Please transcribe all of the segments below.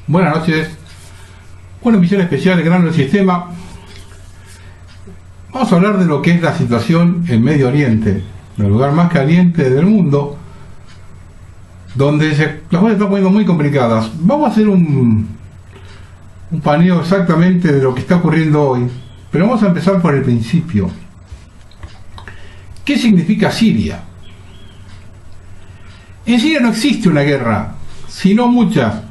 Buenas noches. Una misión especial de Grano del Sistema. Vamos a hablar de lo que es la situación en Medio Oriente, el lugar más caliente del mundo, donde las cosas están poniendo muy complicadas. Vamos a hacer un paneo exactamente de lo que está ocurriendo hoy, pero vamos a empezar por el principio. ¿Qué significa Siria? En Siria no existe una guerra, sino muchas.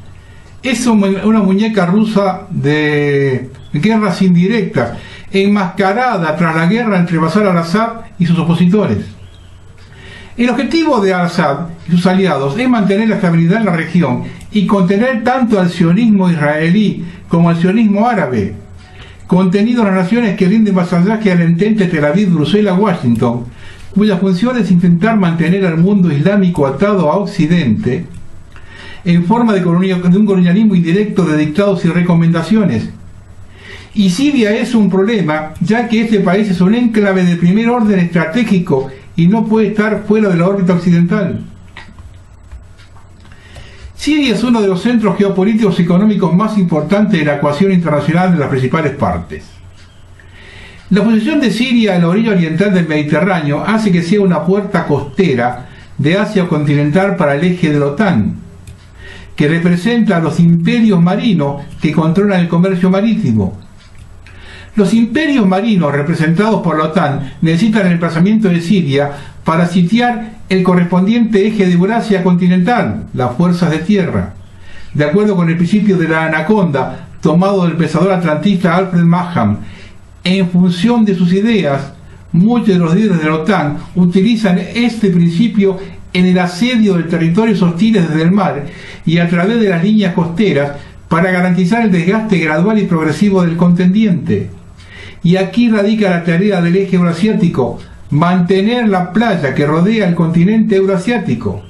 Es una muñeca rusa de guerras indirectas, enmascarada tras la guerra entre Bashar al-Assad y sus opositores. El objetivo de al-Assad y sus aliados es mantener la estabilidad en la región y contener tanto al sionismo israelí como al sionismo árabe, contenido en las naciones que rinden vasallaje al entente Tel Aviv, Bruselas, Washington, cuya función es intentar mantener al mundo islámico atado a Occidente en forma de un colonialismo indirecto de dictados y recomendaciones. Y Siria es un problema, ya que este país es un enclave de primer orden estratégico y no puede estar fuera de la órbita occidental. Siria es uno de los centros geopolíticos y económicos más importantes de la ecuación internacional de las principales partes. La posición de Siria en la orilla oriental del Mediterráneo hace que sea una puerta costera de Asia continental para el eje de la OTAN, que representa a los imperios marinos que controlan el comercio marítimo. Los imperios marinos representados por la OTAN necesitan el emplazamiento de Siria para sitiar el correspondiente eje de Eurasia continental, las fuerzas de tierra, de acuerdo con el principio de la anaconda tomado del pensador atlantista Alfred Masham. En función de sus ideas, muchos de los líderes de la OTAN utilizan este principio en el asedio de territorios hostiles desde el mar y a través de las líneas costeras para garantizar el desgaste gradual y progresivo del contendiente. Y aquí radica la tarea del eje euroasiático: mantener la playa que rodea el continente euroasiático.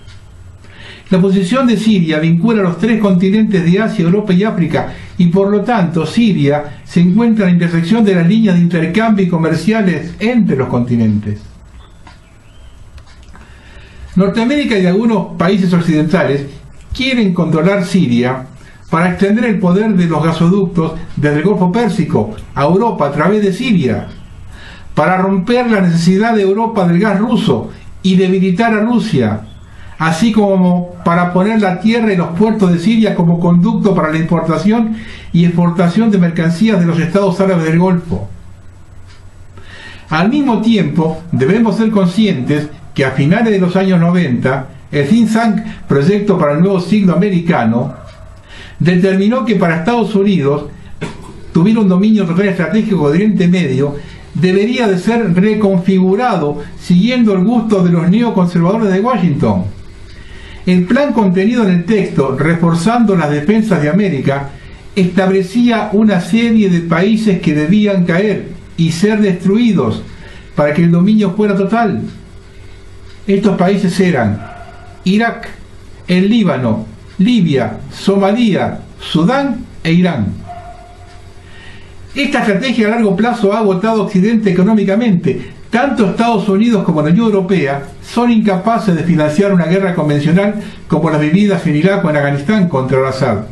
La posición de Siria vincula los tres continentes de Asia, Europa y África, y por lo tanto Siria se encuentra en la intersección de las líneas de intercambio y comerciales entre los continentes. Norteamérica y algunos países occidentales quieren controlar Siria para extender el poder de los gasoductos desde el Golfo Pérsico a Europa a través de Siria, para romper la necesidad de Europa del gas ruso y debilitar a Rusia, así como para poner la tierra y los puertos de Siria como conducto para la importación y exportación de mercancías de los estados árabes del Golfo. Al mismo tiempo, debemos ser conscientes que a finales de los años 90, el think tank Proyecto para el Nuevo Siglo Americano determinó que para Estados Unidos tuviera un dominio total estratégico de Oriente Medio debería de ser reconfigurado siguiendo el gusto de los neoconservadores de Washington. El plan contenido en el texto, reforzando las defensas de América, establecía una serie de países que debían caer y ser destruidos para que el dominio fuera total. Estos países eran Irak, el Líbano, Libia, Somalia, Sudán e Irán. Esta estrategia a largo plazo ha agotado a Occidente económicamente. Tanto Estados Unidos como la Unión Europea son incapaces de financiar una guerra convencional como las vividas en Irak o en Afganistán contra al-Assad,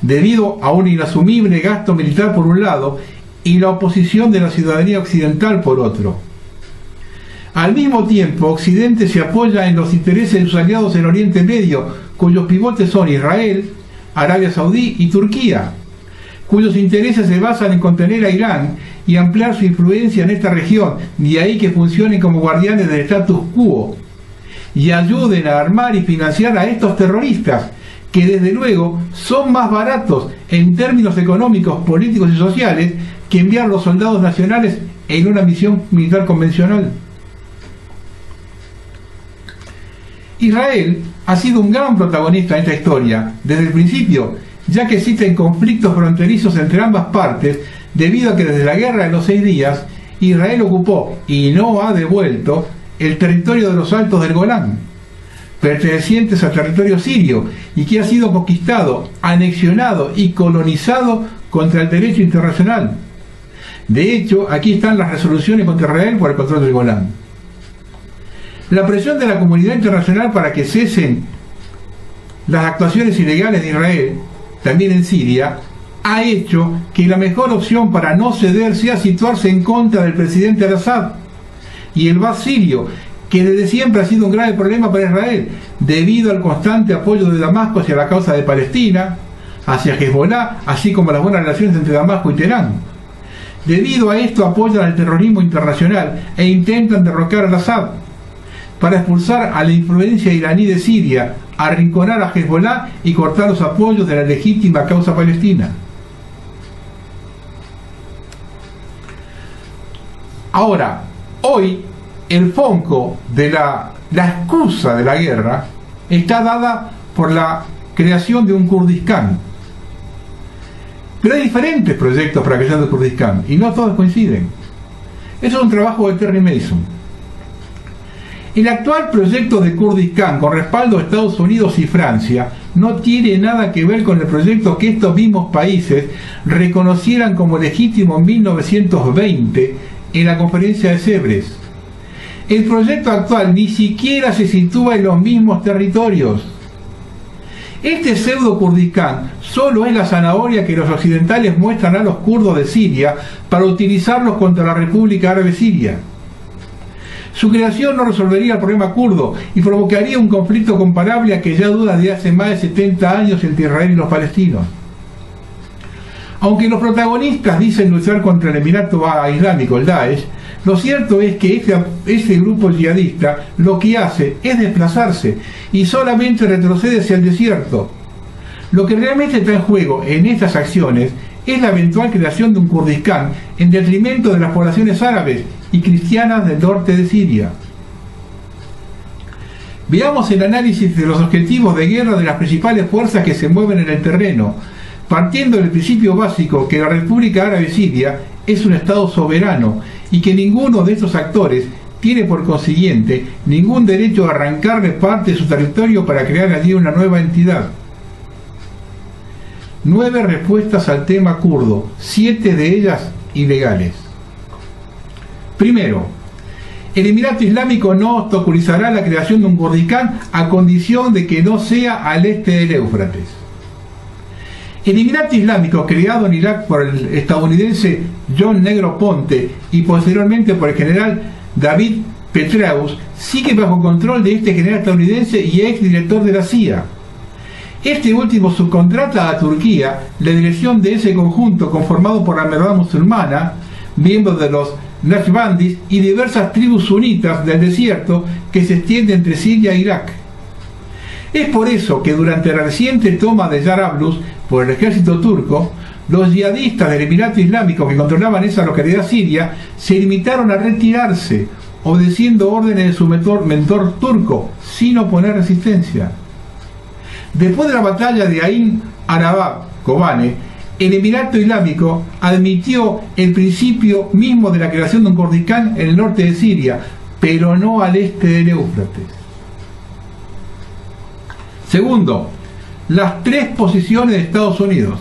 debido a un inasumible gasto militar por un lado y la oposición de la ciudadanía occidental por otro. Al mismo tiempo, Occidente se apoya en los intereses de sus aliados en Oriente Medio, cuyos pivotes son Israel, Arabia Saudí y Turquía, cuyos intereses se basan en contener a Irán y ampliar su influencia en esta región, de ahí que funcionen como guardianes del status quo y ayuden a armar y financiar a estos terroristas, que desde luego son más baratos en términos económicos, políticos y sociales que enviar los soldados nacionales en una misión militar convencional. Israel ha sido un gran protagonista en esta historia desde el principio, ya que existen conflictos fronterizos entre ambas partes, debido a que desde la Guerra de los 6 días Israel ocupó y no ha devuelto el territorio de los Altos del Golán, pertenecientes al territorio sirio, y que ha sido conquistado, anexionado y colonizado contra el derecho internacional. De hecho, aquí están las resoluciones contra Israel por el control del Golán. La presión de la comunidad internacional para que cesen las actuaciones ilegales de Israel también en Siria, ha hecho que la mejor opción para no ceder sea situarse en contra del presidente al-Assad y el Baath sirio, que desde siempre ha sido un grave problema para Israel, debido al constante apoyo de Damasco hacia la causa de Palestina, hacia Hezbollah, así como las buenas relaciones entre Damasco y Teherán. Debido a esto apoyan al terrorismo internacional e intentan derrocar al Assad para expulsar a la influencia iraní de Siria, arrinconar a Hezbollah y cortar los apoyos de la legítima causa palestina. Ahora, hoy el foco de la excusa de la guerra está dada por la creación de un Kurdistán. Pero hay diferentes proyectos para la creación de Kurdistán y no todos coinciden. Eso es un trabajo de Terry Mason. El actual proyecto de Kurdistán, con respaldo de Estados Unidos y Francia, no tiene nada que ver con el proyecto que estos mismos países reconocieran como legítimo en 1920 en la conferencia de Sèvres. El proyecto actual ni siquiera se sitúa en los mismos territorios. Este pseudo Kurdistán solo es la zanahoria que los occidentales muestran a los kurdos de Siria para utilizarlos contra la República Árabe Siria. Su creación no resolvería el problema kurdo y provocaría un conflicto comparable a que ya dura desde hace más de 70 años entre Israel y los palestinos. Aunque los protagonistas dicen luchar contra el Emirato Islámico, el Daesh, lo cierto es que este grupo yihadista lo que hace es desplazarse y solamente retrocede hacia el desierto. Lo que realmente está en juego en estas acciones es la eventual creación de un Kurdistán en detrimento de las poblaciones árabes y cristianas del norte de Siria. Veamos el análisis de los objetivos de guerra de las principales fuerzas que se mueven en el terreno, partiendo del principio básico que la República Árabe Siria es un Estado soberano y que ninguno de estos actores tiene por consiguiente ningún derecho a arrancarle parte de su territorio para crear allí una nueva entidad. 9 respuestas al tema kurdo, 7 de ellas ilegales. Primero, el Emirato Islámico no obstaculizará la creación de un Kurdistán a condición de que no sea al este del Éufrates. El Emirato Islámico, creado en Irak por el estadounidense John Negroponte y posteriormente por el general David Petraeus, sigue bajo control de este general estadounidense y ex director de la CIA. Este último subcontrata a Turquía la dirección de ese conjunto conformado por la Verdad musulmana, miembros de los Naqshbandis y diversas tribus sunitas del desierto que se extiende entre Siria e Irak. Es por eso que durante la reciente toma de Jarablus por el ejército turco, los yihadistas del Emirato Islámico que controlaban esa localidad siria se limitaron a retirarse, obedeciendo órdenes de su mentor turco, sin oponer resistencia. Después de la batalla de Ain Arabab, Kobane, el Emirato Islámico admitió el principio mismo de la creación de un Kurdistán en el norte de Siria, pero no al este del Éufrates. Segundo, las 3 posiciones de Estados Unidos.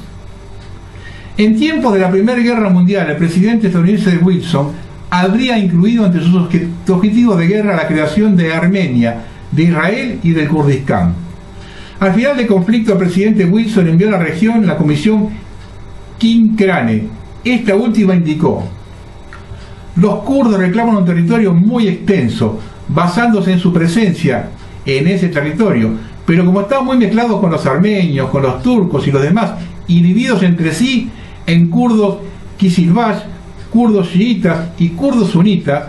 En tiempos de la Primera Guerra Mundial, el presidente estadounidense Wilson habría incluido entre sus objetivos de guerra la creación de Armenia, de Israel y del Kurdistán. Al final del conflicto, el presidente Wilson envió a la región la comisión King-Crane. Esta última indicó: los kurdos reclaman un territorio muy extenso, basándose en su presencia en ese territorio, pero como están muy mezclados con los armenios, con los turcos y los demás, y divididos entre sí en kurdos Kizilbash, kurdos chiitas y kurdos sunitas,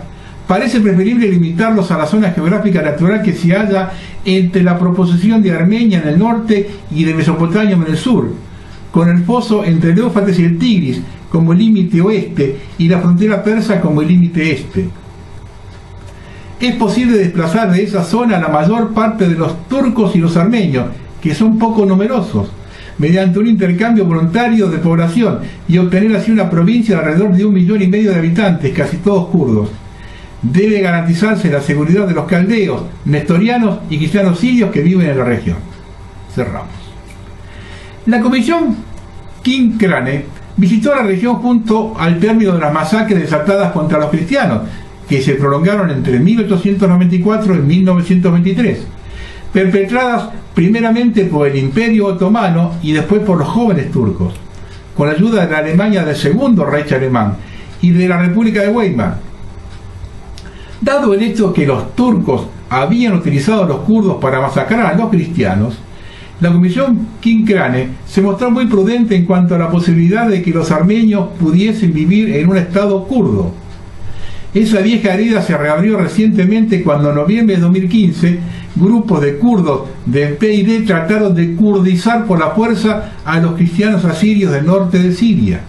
parece preferible limitarlos a la zona geográfica natural que se halla entre la proposición de Armenia en el norte y de Mesopotamia en el sur, con el foso entre el Éufrates y el Tigris como el límite oeste y la frontera persa como el límite este. Es posible desplazar de esa zona la mayor parte de los turcos y los armenios, que son poco numerosos, mediante un intercambio voluntario de población y obtener así una provincia de alrededor de 1,5 millones de habitantes, casi todos kurdos. Debe garantizarse la seguridad de los caldeos, nestorianos y cristianos sirios que viven en la región. Cerramos. La comisión King-Crane visitó la región junto al término de las masacres desatadas contra los cristianos, que se prolongaron entre 1894 y 1923. perpetradas primeramente por el Imperio Otomano y después por los jóvenes turcos, con la ayuda de la Alemania del Segundo Reich alemán y de la República de Weimar. Dado el hecho que los turcos habían utilizado a los kurdos para masacrar a los cristianos, la Comisión King-Krane se mostró muy prudente en cuanto a la posibilidad de que los armenios pudiesen vivir en un estado kurdo. Esa vieja herida se reabrió recientemente cuando en noviembre de 2015 grupos de kurdos del PYD trataron de kurdizar por la fuerza a los cristianos asirios del norte de Siria.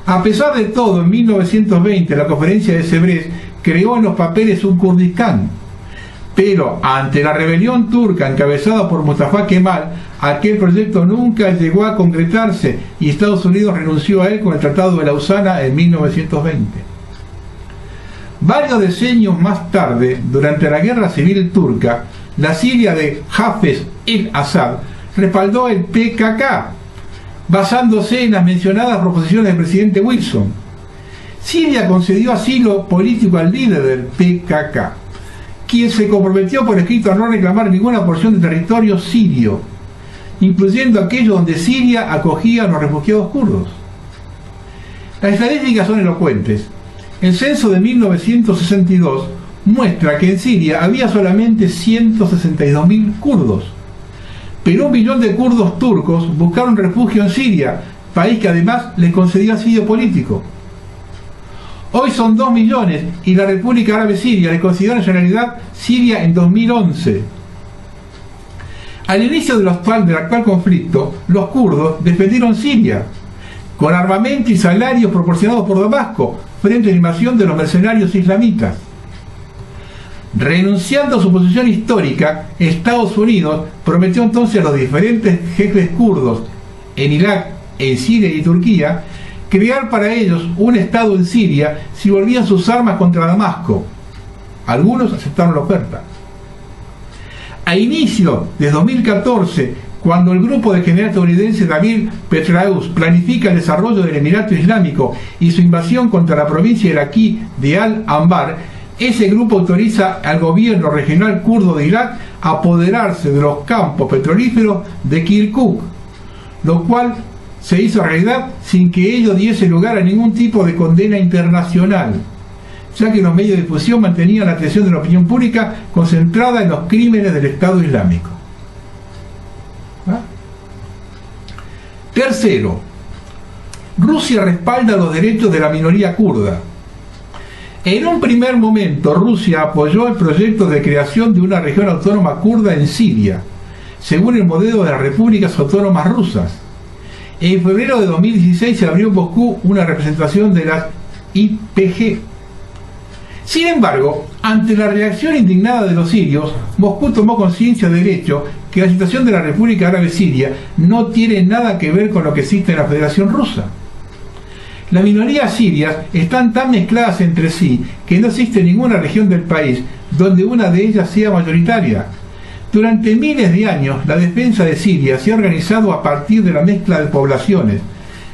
A pesar de todo, en 1920 la conferencia de Sèvres creó en los papeles un Kurdistán, pero ante la rebelión turca encabezada por Mustafa Kemal, aquel proyecto nunca llegó a concretarse y Estados Unidos renunció a él con el Tratado de Lausana en 1920. Varios decenios más tarde, durante la Guerra Civil Turca, la Siria de Hafez el-Assad respaldó el PKK, basándose en las mencionadas proposiciones del presidente Wilson. Siria concedió asilo político al líder del PKK, quien se comprometió por escrito a no reclamar ninguna porción de territorio sirio, incluyendo aquello donde Siria acogía a los refugiados kurdos. Las estadísticas son elocuentes. El censo de 1962 muestra que en Siria había solamente 162.000 kurdos, pero 1 millón de kurdos turcos buscaron refugio en Siria, país que además les concedió asilo político. Hoy son 2 millones y la República Árabe Siria le concedió nacionalidad siria en 2011. Al inicio del actual conflicto, los kurdos defendieron Siria, con armamento y salarios proporcionados por Damasco, frente a la invasión de los mercenarios islamitas. Renunciando a su posición histórica, Estados Unidos prometió entonces a los diferentes jefes kurdos en Irak, en Siria y Turquía crear para ellos un estado en Siria si volvían sus armas contra Damasco. Algunos aceptaron la oferta. A inicio de 2014, cuando el grupo del general estadounidense David Petraeus planifica el desarrollo del Emirato Islámico y su invasión contra la provincia iraquí de Al-Anbar, ese grupo autoriza al gobierno regional kurdo de Irak a apoderarse de los campos petrolíferos de Kirkuk, lo cual se hizo realidad sin que ello diese lugar a ningún tipo de condena internacional, ya que los medios de difusión mantenían la atención de la opinión pública concentrada en los crímenes del Estado Islámico. Tercero, Rusia respalda los derechos de la minoría kurda. En un primer momento, Rusia apoyó el proyecto de creación de una región autónoma kurda en Siria, según el modelo de las repúblicas autónomas rusas. En febrero de 2016 se abrió en Moscú una representación de las YPG. Sin embargo, ante la reacción indignada de los sirios, Moscú tomó conciencia del hecho que la situación de la República Árabe Siria no tiene nada que ver con lo que existe en la Federación Rusa. Las minorías sirias están tan mezcladas entre sí que no existe ninguna región del país donde una de ellas sea mayoritaria. Durante miles de años, la defensa de Siria se ha organizado a partir de la mezcla de poblaciones,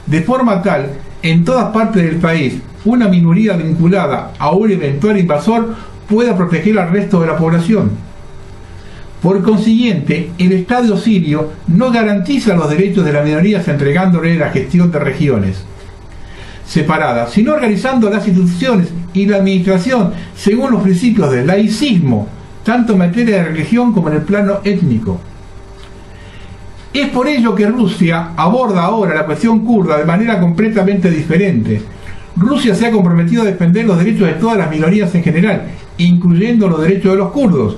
de forma tal, en todas partes del país, una minoría vinculada a un eventual invasor pueda proteger al resto de la población. Por consiguiente, el Estado sirio no garantiza los derechos de las minorías entregándole la gestión de regiones separadas, sino organizando las instituciones y la administración según los principios del laicismo, tanto en materia de religión como en el plano étnico. Es por ello que Rusia aborda ahora la cuestión kurda de manera completamente diferente. Rusia se ha comprometido a defender los derechos de todas las minorías en general, incluyendo los derechos de los kurdos,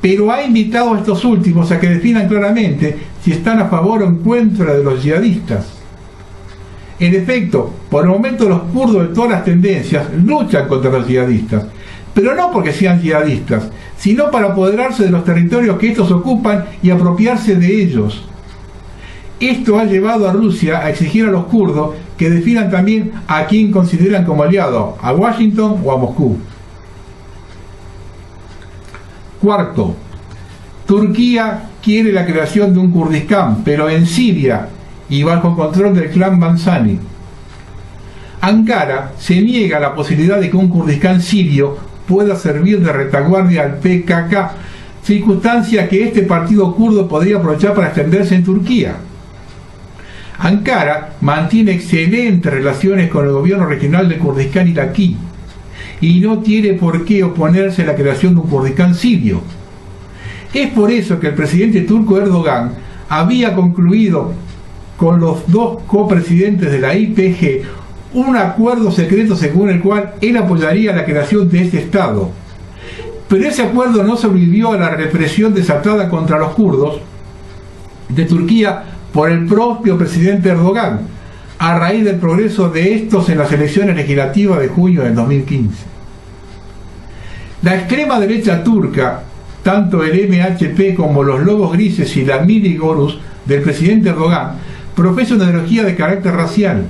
pero ha invitado a estos últimos a que definan claramente si están a favor o en contra de los yihadistas. En efecto, por el momento los kurdos de todas las tendencias luchan contra los yihadistas, pero no porque sean yihadistas, sino para apoderarse de los territorios que estos ocupan y apropiarse de ellos. Esto ha llevado a Rusia a exigir a los kurdos que definan también a quien consideran como aliado, a Washington o a Moscú. Cuarto, Turquía quiere la creación de un Kurdistán, pero en Siria y bajo control del clan Barzani. Ankara se niega a la posibilidad de que un Kurdistán sirio pueda servir de retaguardia al PKK, circunstancia que este partido kurdo podría aprovechar para extenderse en Turquía. Ankara mantiene excelentes relaciones con el gobierno regional del Kurdistán iraquí y no tiene por qué oponerse a la creación de un Kurdistán sirio. Es por eso que el presidente turco Erdogan había concluido con los dos copresidentes de la YPG un acuerdo secreto según el cual él apoyaría la creación de este Estado. Pero ese acuerdo no sobrevivió a la represión desatada contra los kurdos de Turquía por el propio presidente Erdogan, a raíz del progreso de estos en las elecciones legislativas de junio del 2015. La extrema derecha turca, tanto el MHP como los Lobos Grises y la Millî Görüş del presidente Erdogan, profesa una ideología de carácter racial.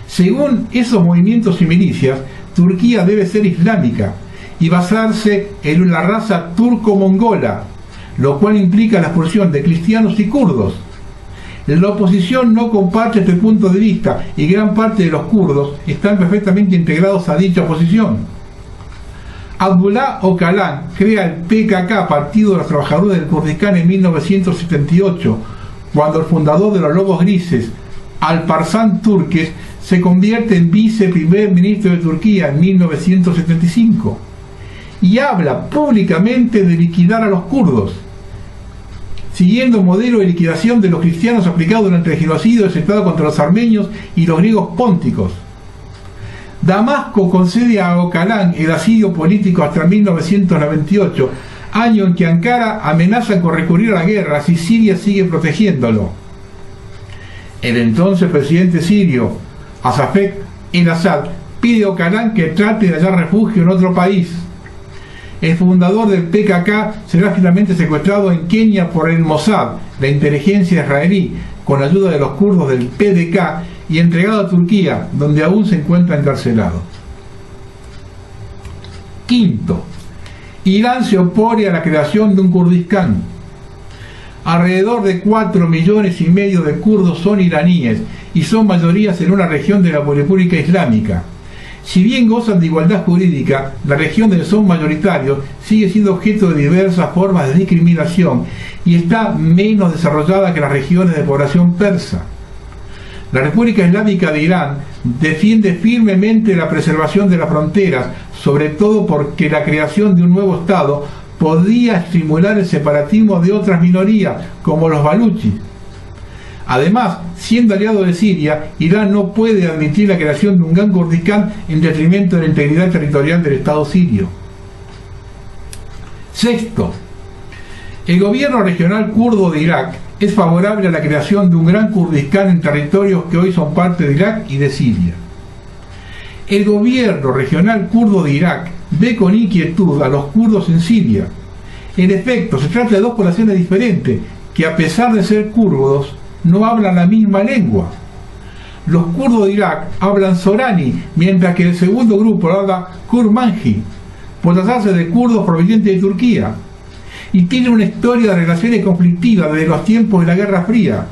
Según esos movimientos y milicias, Turquía debe ser islámica y basarse en la raza turco-mongola, lo cual implica la expulsión de cristianos y kurdos. La oposición no comparte este punto de vista y gran parte de los kurdos están perfectamente integrados a dicha oposición. Abdullah Öcalan crea el PKK, Partido de los Trabajadores del Kurdistán, en 1978, cuando el fundador de los Lobos Grises, Alparslan Türkeş, se convierte en viceprimer ministro de Turquía en 1975 y habla públicamente de liquidar a los kurdos, siguiendo el modelo de liquidación de los cristianos aplicado durante el genocidio desatado contra los armenios y los griegos pónticos. Damasco concede a Öcalan el asilo político hasta 1998, año en que Ankara amenaza con recurrir a la guerra si Siria sigue protegiéndolo. El entonces presidente sirio, Hafez el-Assad, pide a Öcalan que trate de hallar refugio en otro país. El fundador del PKK será finalmente secuestrado en Kenia por el Mossad, la inteligencia israelí, con ayuda de los kurdos del PDK, y entregado a Turquía, donde aún se encuentra encarcelado. Quinto, Irán se opone a la creación de un Kurdistán. Alrededor de 4,5 millones de kurdos son iraníes y son mayorías en una región de la República Islámica. Si bien gozan de igualdad jurídica, la región donde son mayoritarios sigue siendo objeto de diversas formas de discriminación y está menos desarrollada que las regiones de población persa. La República Islámica de Irán defiende firmemente la preservación de las fronteras, sobre todo porque la creación de un nuevo Estado podría estimular el separatismo de otras minorías, como los baluchis. Además, siendo aliado de Siria, Irán no puede admitir la creación de un gran Kurdistán en detrimento de la integridad territorial del Estado sirio. Sexto, el gobierno regional kurdo de Irak es favorable a la creación de un gran Kurdistán en territorios que hoy son parte de Irak y de Siria. El gobierno regional kurdo de Irak ve con inquietud a los kurdos en Siria. En efecto, se trata de dos poblaciones diferentes que, a pesar de ser kurdos, no hablan la misma lengua. Los kurdos de Irak hablan sorani, mientras que el segundo grupo habla kurmanji, por tratarse de kurdos provenientes de Turquía, y tiene una historia de relaciones conflictivas desde los tiempos de la Guerra Fría.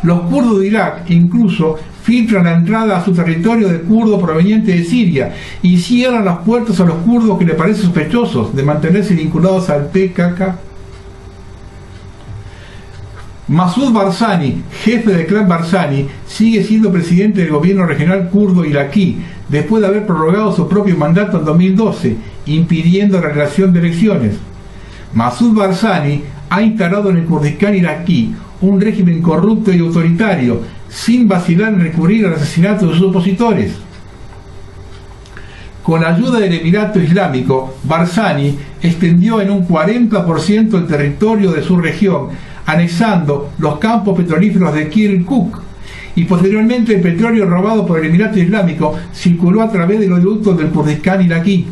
Los kurdos de Irak incluso filtran la entrada a su territorio de kurdos provenientes de Siria y cierran las puertas a los kurdos que les parecen sospechosos de mantenerse vinculados al PKK. Masud Barzani, jefe del clan Barzani, sigue siendo presidente del gobierno regional kurdo iraquí, después de haber prorrogado su propio mandato en 2012, impidiendo la realización de elecciones. Masud Barzani ha instalado en el Kurdistán iraquí un régimen corrupto y autoritario, sin vacilar en recurrir al asesinato de sus opositores. Con la ayuda del Emirato Islámico, Barzani extendió en un 40% el territorio de su región, anexando los campos petrolíferos de Kirkuk, y posteriormente el petróleo robado por el Emirato Islámico circuló a través de los ductos del Kurdistán iraquí.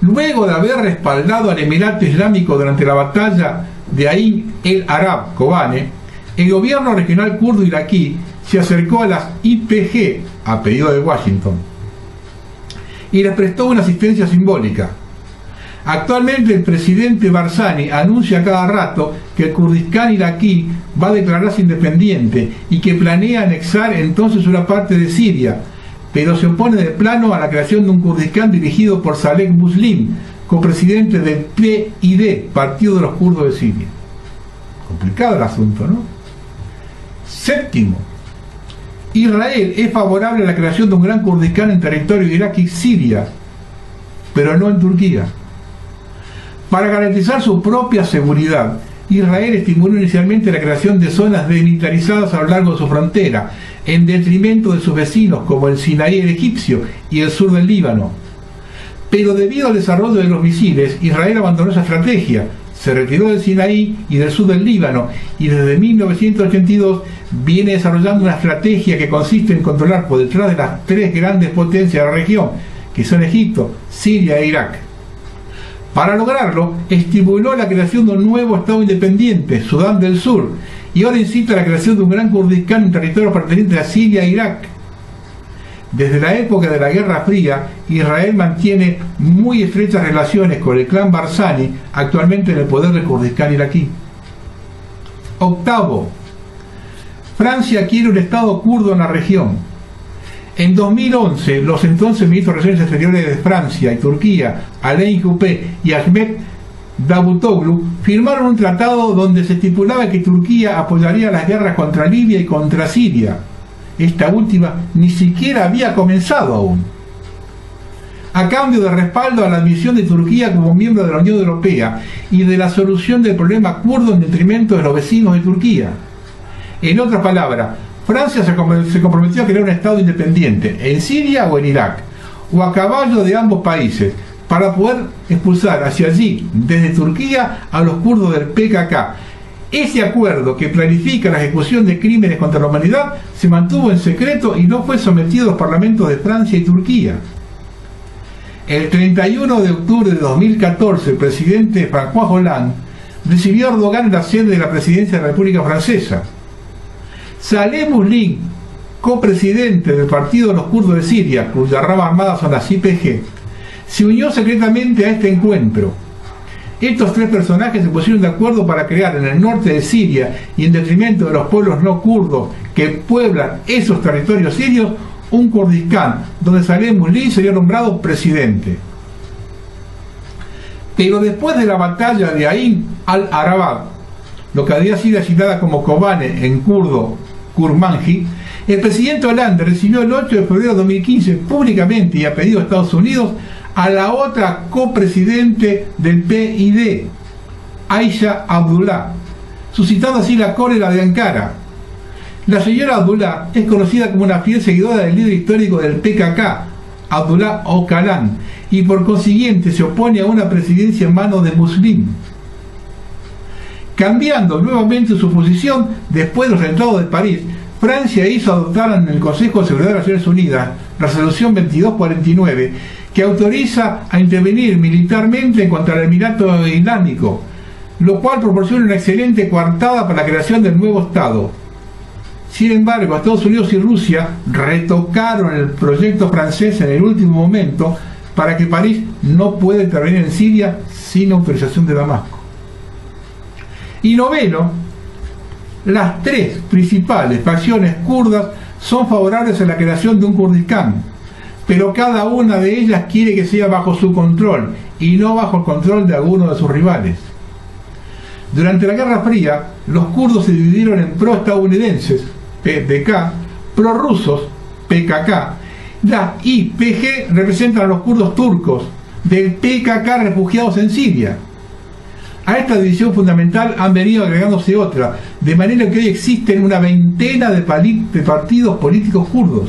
Luego de haber respaldado al Emirato Islámico durante la batalla de Ain el Arab Kobane, el gobierno regional kurdo iraquí se acercó a las YPG, a pedido de Washington, y les prestó una asistencia simbólica. Actualmente el presidente Barzani anuncia cada rato que el Kurdistán iraquí va a declararse independiente y que planea anexar entonces una parte de Siria, pero se opone de plano a la creación de un Kurdistán dirigido por Saleh Muslim, copresidente del PID, Partido de los Kurdos de Siria. Complicado el asunto, ¿no? Séptimo, Israel es favorable a la creación de un gran Kurdistán en territorio iraquí y Siria, pero no en Turquía. Para garantizar su propia seguridad, Israel estimuló inicialmente la creación de zonas demilitarizadas a lo largo de su frontera, en detrimento de sus vecinos como el Sinaí el egipcio y el sur del Líbano. Pero debido al desarrollo de los misiles, Israel abandonó esa estrategia, se retiró del Sinaí y del sur del Líbano, y desde 1982 viene desarrollando una estrategia que consiste en controlar por detrás de las tres grandes potencias de la región, que son Egipto, Siria e Irak. Para lograrlo, estimuló la creación de un nuevo Estado independiente, Sudán del Sur, y ahora incita a la creación de un gran Kurdistán en territorios pertenecientes a Siria e Irak. Desde la época de la Guerra Fría, Israel mantiene muy estrechas relaciones con el clan Barzani, actualmente en el poder del Kurdistán iraquí. Octavo, Francia quiere un Estado kurdo en la región. En 2011, los entonces ministros de Relaciones Exteriores de Francia y Turquía, Alain Juppé y Ahmet Davutoglu, firmaron un tratado donde se estipulaba que Turquía apoyaría las guerras contra Libia y contra Siria. Esta última ni siquiera había comenzado aún. A cambio de respaldo a la admisión de Turquía como miembro de la Unión Europea y de la solución del problema kurdo en detrimento de los vecinos de Turquía. En otras palabras, Francia se comprometió a crear un Estado independiente en Siria o en Irak, o a caballo de ambos países, para poder expulsar hacia allí, desde Turquía, a los kurdos del PKK. Ese acuerdo, que planifica la ejecución de crímenes contra la humanidad, se mantuvo en secreto y no fue sometido a los parlamentos de Francia y Turquía. El 31 de octubre de 2014, el presidente François Hollande recibió a Erdogan en la sede de la presidencia de la República Francesa. Saleh Mouslim, copresidente del Partido de los Kurdos de Siria, cuya rama armada son las YPG, se unió secretamente a este encuentro. Estos tres personajes se pusieron de acuerdo para crear en el norte de Siria y en detrimento de los pueblos no kurdos que pueblan esos territorios sirios, un Kurdistán donde Saleh Mouslim sería nombrado presidente. Pero después de la batalla de Ain al-Arabad, lo que había sido asignada como Kobane en kurdo Kurmanji, el presidente Hollande recibió el 8 de febrero de 2015 públicamente y a pedido de Estados Unidos a la otra copresidente del PID, Aisha Abdullah, suscitando así la cólera de Ankara. La señora Abdullah es conocida como una fiel seguidora del líder histórico del PKK, Abdullah Öcalan, y por consiguiente se opone a una presidencia en manos de Mouslim. Cambiando nuevamente su posición después de los atentados de París, Francia hizo adoptar en el Consejo de Seguridad de las Naciones Unidas la resolución 2249, que autoriza a intervenir militarmente contra el Emirato Islámico, lo cual proporciona una excelente coartada para la creación del nuevo Estado. Sin embargo, Estados Unidos y Rusia retocaron el proyecto francés en el último momento para que París no pueda intervenir en Siria sin autorización de Damasco. Y noveno, las tres principales facciones kurdas son favorables a la creación de un Kurdistán, pero cada una de ellas quiere que sea bajo su control y no bajo el control de alguno de sus rivales. Durante la Guerra Fría, los kurdos se dividieron en pro-estadounidenses, PDK, pro-rusos, PKK. Las YPG representan a los kurdos turcos, del PKK refugiados en Siria. A esta división fundamental han venido agregándose otra, de manera que hoy existen una veintena de partidos políticos kurdos.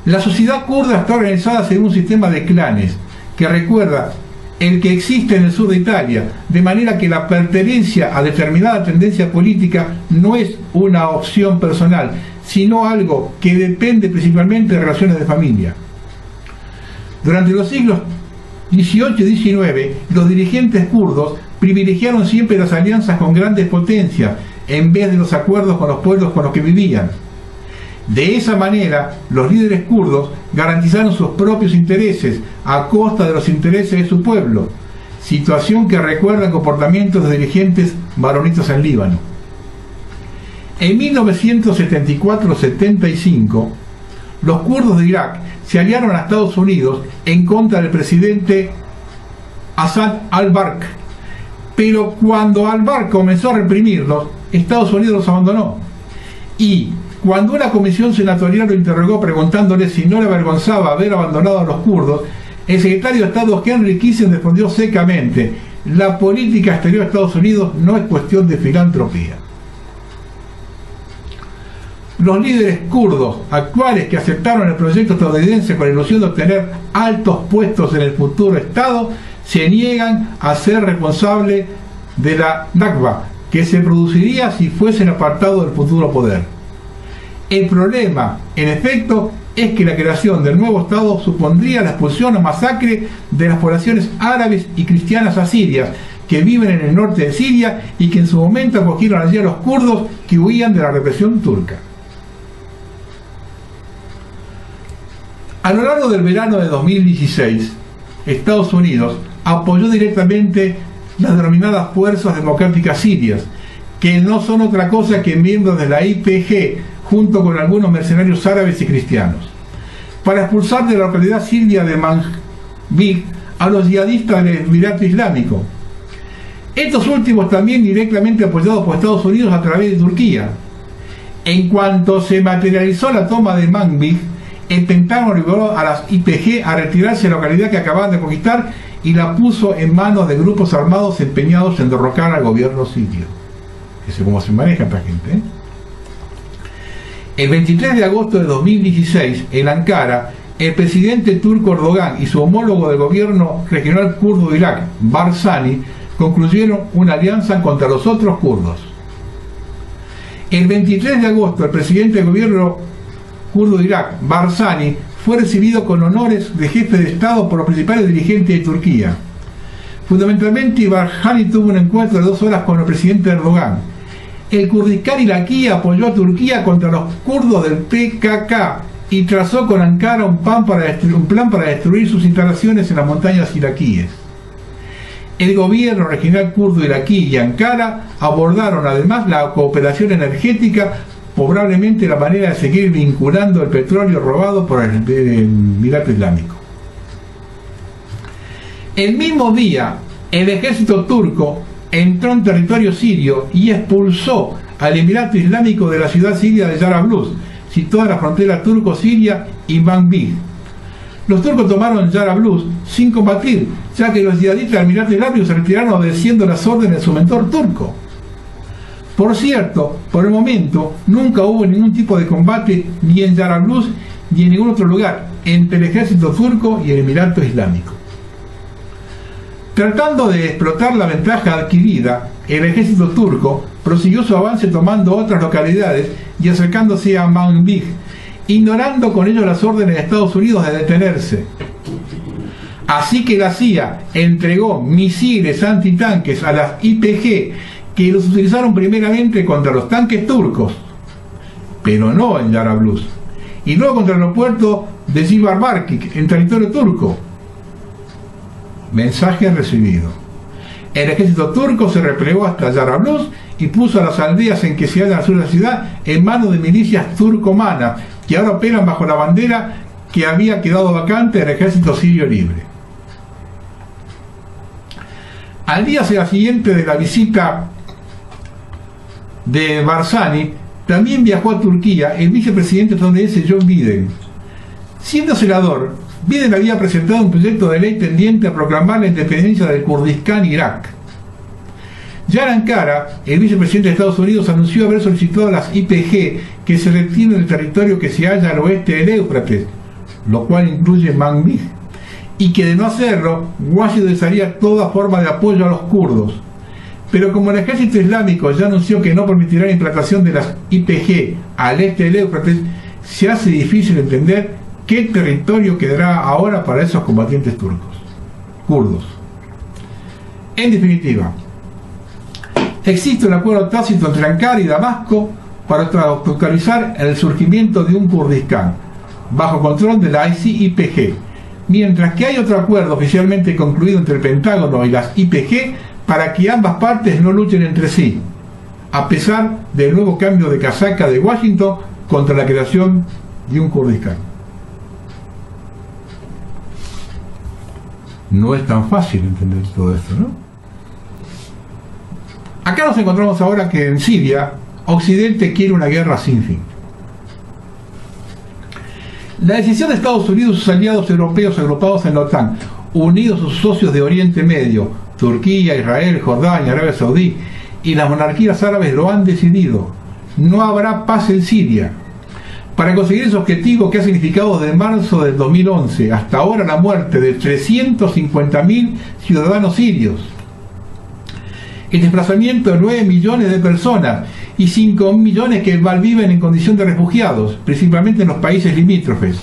La sociedad kurda está organizada según un sistema de clanes, que recuerda el que existe en el sur de Italia, de manera que la pertenencia a determinada tendencia política no es una opción personal, sino algo que depende principalmente de relaciones de familia. Durante los siglos XVIII y XIX, los dirigentes kurdos privilegiaron siempre las alianzas con grandes potencias en vez de los acuerdos con los pueblos con los que vivían. De esa manera, los líderes kurdos garantizaron sus propios intereses a costa de los intereses de su pueblo, situación que recuerda el comportamiento de los dirigentes maronitas en Líbano. En 1974-75, los kurdos de Irak se aliaron a Estados Unidos en contra del presidente Hassan al-Barq, pero cuando al-Barq comenzó a reprimirlos, Estados Unidos los abandonó. Y cuando una comisión senatorial lo interrogó preguntándole si no le avergonzaba haber abandonado a los kurdos, el secretario de Estado Henry Kissinger respondió secamente: la política exterior de Estados Unidos no es cuestión de filantropía. Los líderes kurdos actuales que aceptaron el proyecto estadounidense con la ilusión de obtener altos puestos en el futuro Estado se niegan a ser responsables de la Nakba que se produciría si fuesen apartados del futuro poder. El problema, en efecto, es que la creación del nuevo Estado supondría la expulsión o masacre de las poblaciones árabes y cristianas asirias que viven en el norte de Siria y que en su momento acogieron allí a los kurdos que huían de la represión turca. A lo largo del verano de 2016, Estados Unidos apoyó directamente las denominadas Fuerzas Democráticas Sirias, que no son otra cosa que miembros de la YPG, junto con algunos mercenarios árabes y cristianos, para expulsar de la localidad siria de Manbij a los yihadistas del Emirato Islámico. Estos últimos también directamente apoyados por Estados Unidos a través de Turquía. En cuanto se materializó la toma de Manbij, el Pentágono obligó a las YPG a retirarse de la localidad que acababan de conquistar y la puso en manos de grupos armados empeñados en derrocar al gobierno sirio. Eso es cómo se maneja esta gente, ¿eh? El 23 de agosto de 2016, en Ankara, el presidente turco Erdogan y su homólogo del gobierno regional kurdo de Irak, Barzani, concluyeron una alianza contra los otros kurdos. El 23 de agosto, el presidente del gobierno kurdo de Irak, Barzani, fue recibido con honores de jefe de Estado por los principales dirigentes de Turquía. Fundamentalmente, Barzani tuvo un encuentro de 2 horas con el presidente Erdogan. El Kurdistán iraquí apoyó a Turquía contra los kurdos del PKK y trazó con Ankara un plan para destruir sus instalaciones en las montañas iraquíes. El gobierno regional kurdo iraquí y Ankara abordaron además la cooperación energética, probablemente la manera de seguir vinculando el petróleo robado por el Emirato Islámico. El mismo día, el ejército turco entró en territorio sirio y expulsó al Emirato Islámico de la ciudad siria de Jarablus, situada en la frontera turco-siria, y Manbij. Los turcos tomaron Jarablus sin combatir, ya que los yihadistas del Emirato Islámico se retiraron obedeciendo las órdenes de su mentor turco. Por cierto, por el momento, nunca hubo ningún tipo de combate ni en Jarablus ni en ningún otro lugar entre el ejército turco y el Emirato Islámico. Tratando de explotar la ventaja adquirida, el ejército turco prosiguió su avance tomando otras localidades y acercándose a Manbij, ignorando con ello las órdenes de Estados Unidos de detenerse. Así que la CIA entregó misiles antitanques a las YPG, que los utilizaron primeramente contra los tanques turcos, pero no en Jarablus, y luego contra el aeropuerto de Diyarbakır, en territorio turco. Mensaje recibido. El ejército turco se replegó hasta Jarablus y puso a las aldeas en que se hallan al sur de la ciudad en manos de milicias turcomanas, que ahora operan bajo la bandera que había quedado vacante del ejército sirio libre. Al día siguiente de la visita de Barzani, también viajó a Turquía el vicepresidente estadounidense Joe Biden. Siendo senador, Biden había presentado un proyecto de ley tendiente a proclamar la independencia del Kurdistán Irak. Ya en Ankara, el vicepresidente de Estados Unidos anunció haber solicitado a las YPG que se retiren del territorio que se halla al oeste del Éufrates, lo cual incluye Manbij, y que de no hacerlo, Washington cesaría toda forma de apoyo a los kurdos. Pero como el ejército islámico ya anunció que no permitirá la implantación de las YPG al este del Éufrates, se hace difícil entender qué territorio quedará ahora para esos combatientes kurdos. En definitiva, existe un acuerdo tácito entre Ankara y Damasco para obstaculizar el surgimiento de un Kurdistán bajo control de la YPG, mientras que hay otro acuerdo oficialmente concluido entre el Pentágono y las YPG para que ambas partes no luchen entre sí, a pesar del nuevo cambio de casaca de Washington contra la creación de un Kurdistán. No es tan fácil entender todo esto, ¿no? Acá nos encontramos ahora que en Siria, Occidente quiere una guerra sin fin. La decisión de Estados Unidos y sus aliados europeos agrupados en la OTAN, unidos a sus socios de Oriente Medio, Turquía, Israel, Jordania, Arabia Saudí y las monarquías árabes lo han decidido. No habrá paz en Siria. Para conseguir ese objetivo, que ha significado desde marzo del 2011 hasta ahora la muerte de 350.000 ciudadanos sirios, el desplazamiento de 9 millones de personas y 5 millones que viven en condición de refugiados, principalmente en los países limítrofes.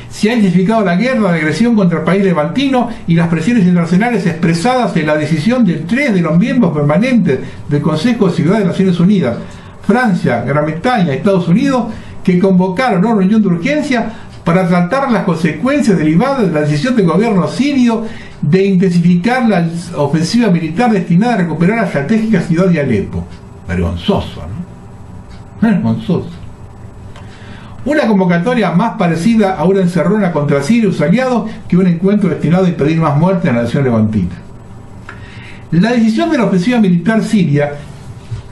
Se ha intensificado la guerra de agresión contra el país levantino y las presiones internacionales expresadas en la decisión de 3 de los miembros permanentes del Consejo de Seguridad de Naciones Unidas, Francia, Gran Bretaña y Estados Unidos, que convocaron una reunión de urgencia para tratar las consecuencias derivadas de la decisión del gobierno sirio de intensificar la ofensiva militar destinada a recuperar la estratégica ciudad de Alepo. Vergonzoso, ¿no? Vergonzoso. Una convocatoria más parecida a una encerrona contra Siria y sus aliados que un encuentro destinado a impedir más muertes en la nación levantina. La decisión de la ofensiva militar siria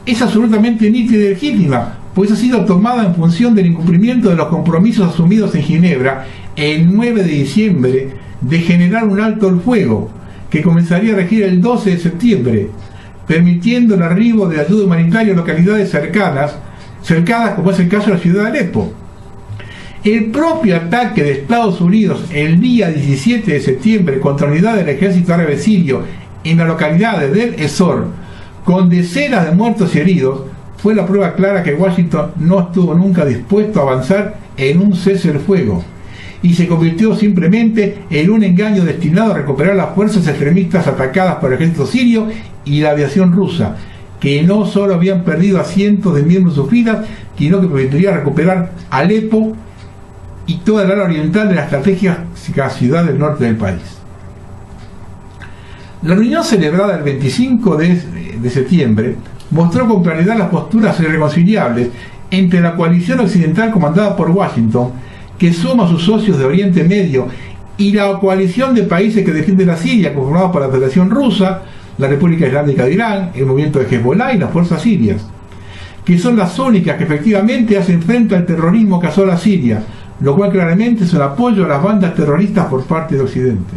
es absolutamente nítida y legítima, pues ha sido tomada en función del incumplimiento de los compromisos asumidos en Ginebra el 9 de diciembre de generar un alto el fuego, que comenzaría a regir el 12 de septiembre, permitiendo el arribo de ayuda humanitaria a localidades cercanas como es el caso de la ciudad de Alepo. El propio ataque de Estados Unidos el día 17 de septiembre contra unidades del ejército árabe sirio en la localidad de Deir ez-Zor, con decenas de muertos y heridos, fue la prueba clara que Washington no estuvo nunca dispuesto a avanzar en un cese del fuego, y se convirtió simplemente en un engaño destinado a recuperar las fuerzas extremistas atacadas por el ejército sirio y la aviación rusa, que no solo habían perdido a cientos de miembros de sus filas, sino que permitiría recuperar Alepo y toda el área oriental de la estratégica ciudad del norte del país. La reunión celebrada el 25 de septiembre mostró con claridad las posturas irreconciliables entre la coalición occidental comandada por Washington, que suma a sus socios de Oriente Medio, y la coalición de países que defienden a Siria, conformada por la Federación Rusa, la República Islámica de Irán, el movimiento de Hezbollah y las fuerzas sirias, que son las únicas que efectivamente hacen frente al terrorismo que asola Siria, lo cual claramente es un apoyo a las bandas terroristas por parte de Occidente.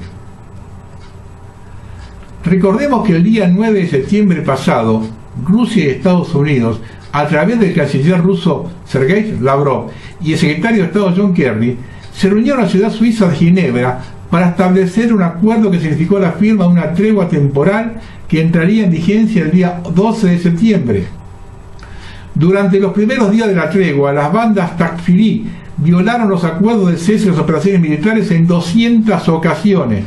Recordemos que el día 9 de septiembre pasado, Rusia y Estados Unidos, a través del canciller ruso Sergei Lavrov y el secretario de Estado John Kerry, se reunieron en la ciudad suiza de Ginebra para establecer un acuerdo que significó la firma de una tregua temporal que entraría en vigencia el día 12 de septiembre. Durante los primeros días de la tregua, las bandas Takfiri violaron los acuerdos de cese de las operaciones militares en 200 ocasiones,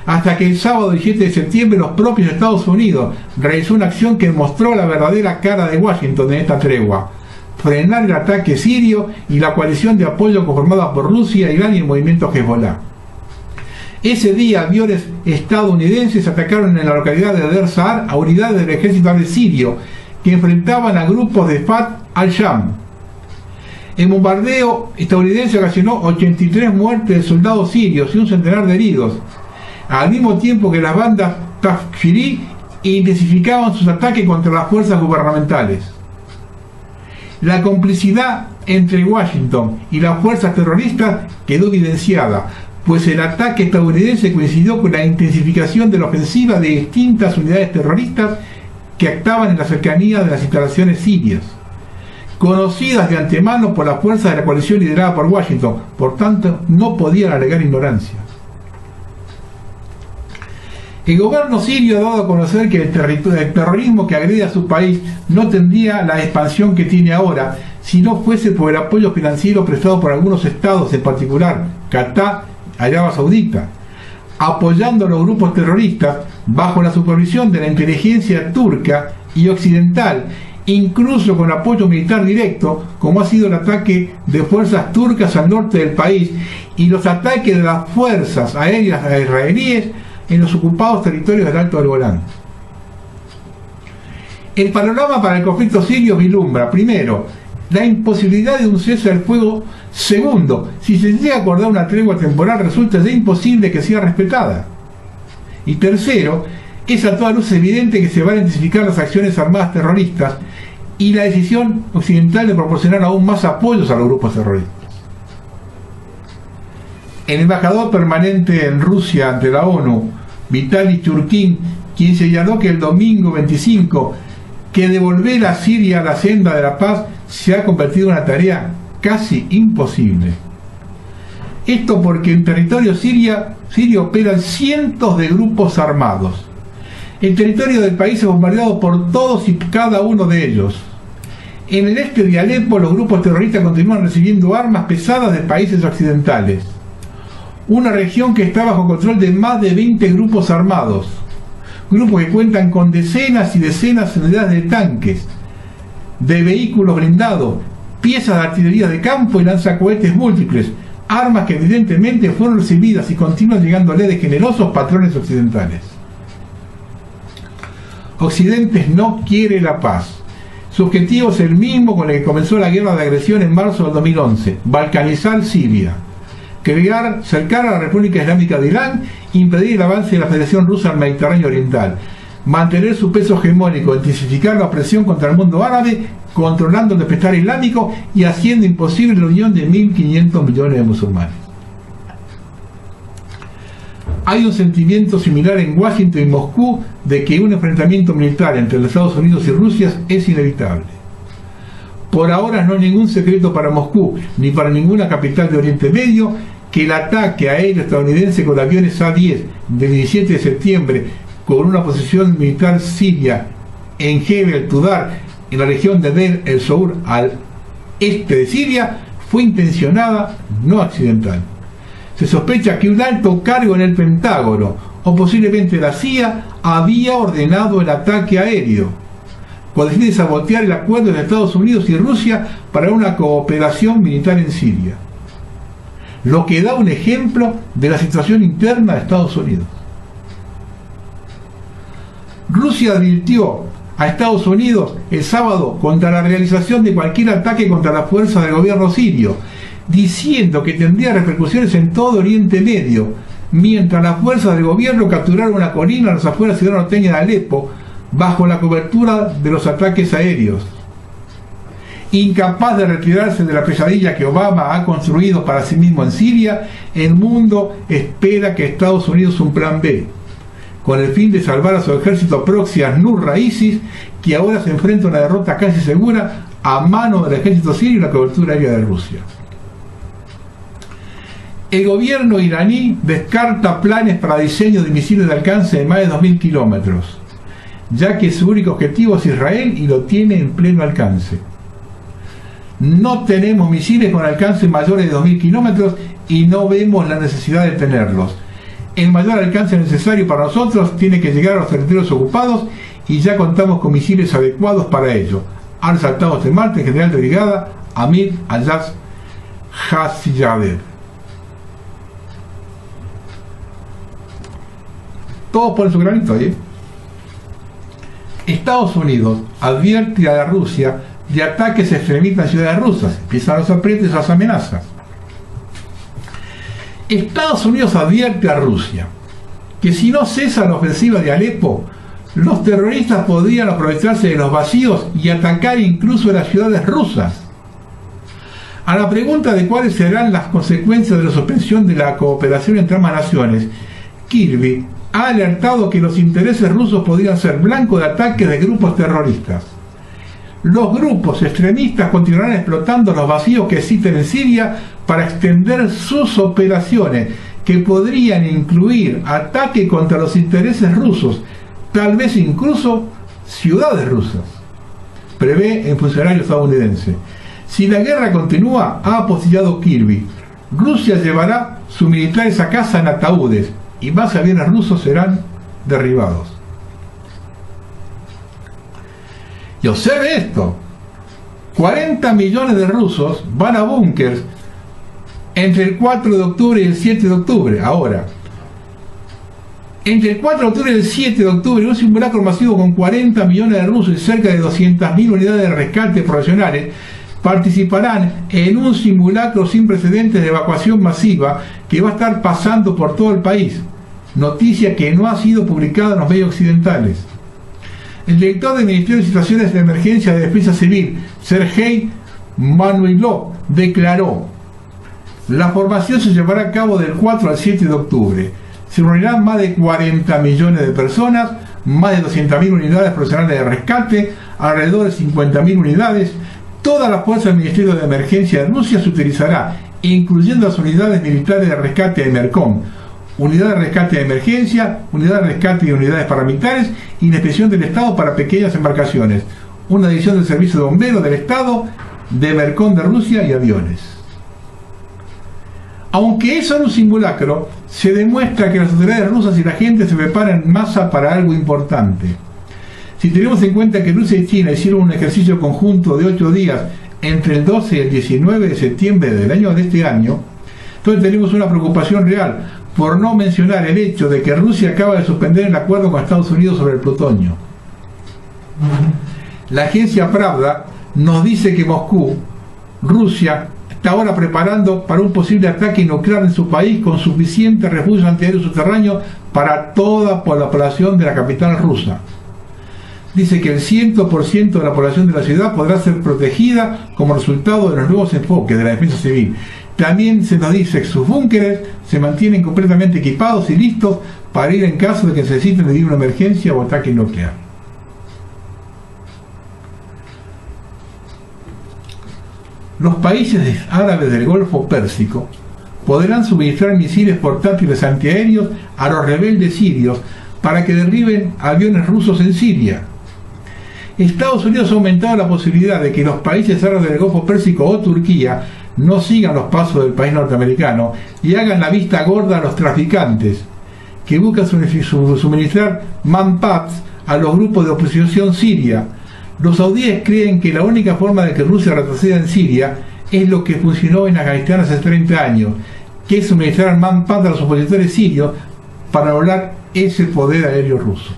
hasta que el sábado 17 de septiembre los propios Estados Unidos realizó una acción que mostró la verdadera cara de Washington en esta tregua: frenar el ataque sirio y la coalición de apoyo conformada por Rusia, Irán y el movimiento Hezbollah. Ese día aviones estadounidenses atacaron en la localidad de Deir ez-Zor a unidades del ejército árabe sirio que enfrentaban a grupos de Fatah al-Sham. El bombardeo estadounidense ocasionó 83 muertes de soldados sirios y un centenar de heridos, al mismo tiempo que las bandas Takfiri intensificaban sus ataques contra las fuerzas gubernamentales. La complicidad entre Washington y las fuerzas terroristas quedó evidenciada, pues el ataque estadounidense coincidió con la intensificación de la ofensiva de distintas unidades terroristas que actuaban en la cercanía de las instalaciones sirias, conocidas de antemano por las fuerzas de la coalición liderada por Washington. Por tanto, no podían alegar ignorancia. El gobierno sirio ha dado a conocer que el terrorismo que agrede a su país no tendría la expansión que tiene ahora si no fuese por el apoyo financiero prestado por algunos estados, en particular Qatar, Arabia Saudita, apoyando a los grupos terroristas bajo la supervisión de la inteligencia turca y occidental, incluso con apoyo militar directo, como ha sido el ataque de fuerzas turcas al norte del país y los ataques de las fuerzas aéreas israelíes en los ocupados territorios del Alto del Golán. El panorama para el conflicto sirio vislumbra, primero, la imposibilidad de un cese al fuego. Segundo, si se llega a acordar una tregua temporal, resulta ya imposible que sea respetada. Y tercero, es a toda luz evidente que se van a intensificar las acciones armadas terroristas y la decisión occidental de proporcionar aún más apoyos a los grupos terroristas. El embajador permanente en Rusia ante la ONU, Vitaly Churkin, quien señaló que el domingo 25 que devolver a Siria a la senda de la paz se ha convertido en una tarea casi imposible. Esto porque en territorio sirio operan cientos de grupos armados. El territorio del país es bombardeado por todos y cada uno de ellos. En el este de Alepo, los grupos terroristas continúan recibiendo armas pesadas de países occidentales. Una región que está bajo control de más de 20 grupos armados. Grupos que cuentan con decenas y decenas de unidades de tanques, de vehículos blindados, piezas de artillería de campo y lanzacohetes múltiples, armas que evidentemente fueron recibidas y continúan llegándole de generosos patrones occidentales. Occidente no quiere la paz. Su objetivo es el mismo con el que comenzó la guerra de agresión en marzo del 2011, balcanizar Siria, cercar a la República Islámica de Irán, impedir el avance de la Federación Rusa al Mediterráneo Oriental, mantener su peso hegemónico, intensificar la opresión contra el mundo árabe, controlando el despertar islámico y haciendo imposible la unión de 1.500 millones de musulmanes. Hay un sentimiento similar en Washington y Moscú de que un enfrentamiento militar entre los Estados Unidos y Rusia es inevitable. Por ahora no es ningún secreto para Moscú ni para ninguna capital de Oriente Medio que el ataque aéreo estadounidense con aviones A-10 del 17 de septiembre con una posición militar siria en Jebel Tudar, en la región de Deir el-Zour al este de Siria, fue intencionada, no accidental. Se sospecha que un alto cargo en el Pentágono, o posiblemente la CIA, había ordenado el ataque aéreo, con el fin de sabotear el acuerdo de Estados Unidos y Rusia para una cooperación militar en Siria. Lo que da un ejemplo de la situación interna de Estados Unidos. Rusia advirtió a Estados Unidos el sábado contra la realización de cualquier ataque contra las fuerzas del gobierno sirio, diciendo que tendría repercusiones en todo Oriente Medio, mientras las fuerzas del gobierno capturaron una colina a las afueras de la ciudad norteña de Alepo, bajo la cobertura de los ataques aéreos. Incapaz de retirarse de la pesadilla que Obama ha construido para sí mismo en Siria, el mundo espera que Estados Unidos un plan B, con el fin de salvar a su ejército proxy Al-Nusra ISIS, que ahora se enfrenta a una derrota casi segura a mano del ejército sirio y la cobertura aérea de Rusia. El gobierno iraní descarta planes para diseño de misiles de alcance de más de 2.000 kilómetros, ya que su único objetivo es Israel y lo tiene en pleno alcance. No tenemos misiles con alcance mayores de 2.000 kilómetros y no vemos la necesidad de tenerlos. El mayor alcance necesario para nosotros tiene que llegar a los territorios ocupados y ya contamos con misiles adecuados para ello, ha resaltado este martes el general de brigada Amir Ayaz Haziyadev. Todos ponen su granito ahí. Estados Unidos advierte a la Rusia de ataques extremistas en ciudades rusas. Empiezan los aprietos y las amenazas. Estados Unidos advierte a Rusia que si no cesa la ofensiva de Alepo, los terroristas podrían aprovecharse de los vacíos y atacar incluso las ciudades rusas. A la pregunta de cuáles serán las consecuencias de la suspensión de la cooperación entre ambas naciones, Kirby ha alertado que los intereses rusos podrían ser blanco de ataques de grupos terroristas. Los grupos extremistas continuarán explotando los vacíos que existen en Siria para extender sus operaciones, que podrían incluir ataque contra los intereses rusos, tal vez incluso ciudades rusas, prevé el funcionario estadounidense. Si la guerra continúa, ha apostillado Kirby, Rusia llevará sus militares a casa en ataúdes y más aviones rusos serán derribados. Y observe esto: 40 millones de rusos van a búnkers entre el 4 de octubre y el 7 de octubre. Ahora, entre el 4 de octubre y el 7 de octubre, un simulacro masivo con 40 millones de rusos y cerca de 200.000 unidades de rescate profesionales participarán en un simulacro sin precedentes de evacuación masiva que va a estar pasando por todo el país, noticia que no ha sido publicada en los medios occidentales. El director del Ministerio de Situaciones de Emergencia de Defensa Civil, Sergei Manuilov, declaró: la formación se llevará a cabo del 4 al 7 de octubre. Se reunirán más de 40 millones de personas, más de 200.000 unidades profesionales de rescate, alrededor de 50.000 unidades. Toda la fuerza del Ministerio de Emergencia de Rusia se utilizará, incluyendo las unidades militares de rescate de Mercom, unidad de rescate de emergencia, unidad de rescate y unidades paramilitares y la inspección del Estado para pequeñas embarcaciones, una división del Servicio de Bomberos del Estado, de Mercom de Rusia y aviones. Aunque es solo un simulacro, se demuestra que las autoridades rusas y la gente se preparan en masa para algo importante. Si tenemos en cuenta que Rusia y China hicieron un ejercicio conjunto de 8 días entre el 12 y el 19 de septiembre de este año, entonces tenemos una preocupación real, por no mencionar el hecho de que Rusia acaba de suspender el acuerdo con Estados Unidos sobre el plutonio. La agencia Pravda nos dice que Moscú, Rusia, está ahora preparando para un posible ataque nuclear en su país con suficientes refugios antiaéreos subterráneos para toda la población de la capital rusa. Dice que el 100% de la población de la ciudad podrá ser protegida como resultado de los nuevos enfoques de la defensa civil. También se nos dice que sus búnkeres se mantienen completamente equipados y listos para ir en caso de que necesiten vivir una emergencia o ataque nuclear. Los países árabes del Golfo Pérsico podrán suministrar misiles portátiles antiaéreos a los rebeldes sirios para que derriben aviones rusos en Siria. Estados Unidos ha aumentado la posibilidad de que los países árabes del Golfo Pérsico o Turquía no sigan los pasos del país norteamericano y hagan la vista gorda a los traficantes que buscan suministrar manpads a los grupos de oposición siria. Los saudíes creen que la única forma de que Rusia retroceda en Siria es lo que funcionó en Afganistán hace 30 años, que es suministrar manpads a los opositores sirios para anular ese poder aéreo ruso.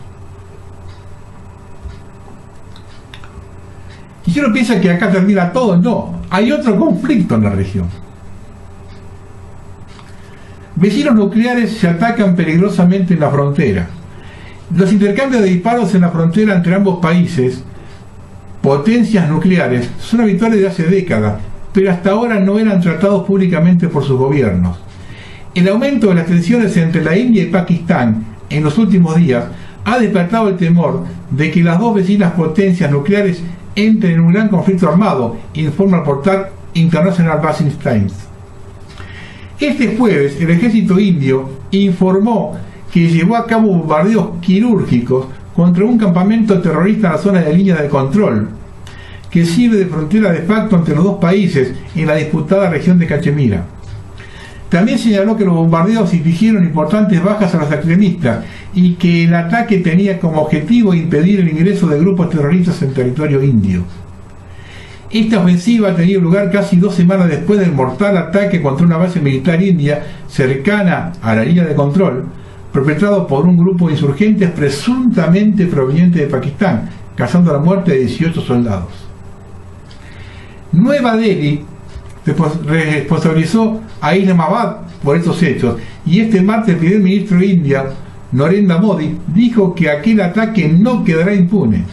Y si uno piensa que acá termina todo, no, hay otro conflicto en la región. Vecinos nucleares se atacan peligrosamente en la frontera. Los intercambios de disparos en la frontera entre ambos países, potencias nucleares, son habituales de hace décadas, pero hasta ahora no eran tratados públicamente por sus gobiernos. El aumento de las tensiones entre la India y Pakistán en los últimos días ha despertado el temor de que las dos vecinas potencias nucleares entren en un gran conflicto armado, informa el portal International Business Times. Este jueves, el ejército indio informó que llevó a cabo bombardeos quirúrgicos contra un campamento terrorista en la zona de línea de control, que sirve de frontera de facto entre los dos países en la disputada región de Cachemira. También señaló que los bombardeos infligieron importantes bajas a los extremistas y que el ataque tenía como objetivo impedir el ingreso de grupos terroristas en territorio indio. Esta ofensiva ha tenido lugar casi 2 semanas después del mortal ataque contra una base militar india cercana a la línea de control, perpetrado por un grupo de insurgentes presuntamente proveniente de Pakistán, causando la muerte de 18 soldados. Nueva Delhi responsabilizó a Islamabad por estos hechos, y este martes el primer ministro indio, Narendra Modi, dijo que aquel ataque no quedará impune.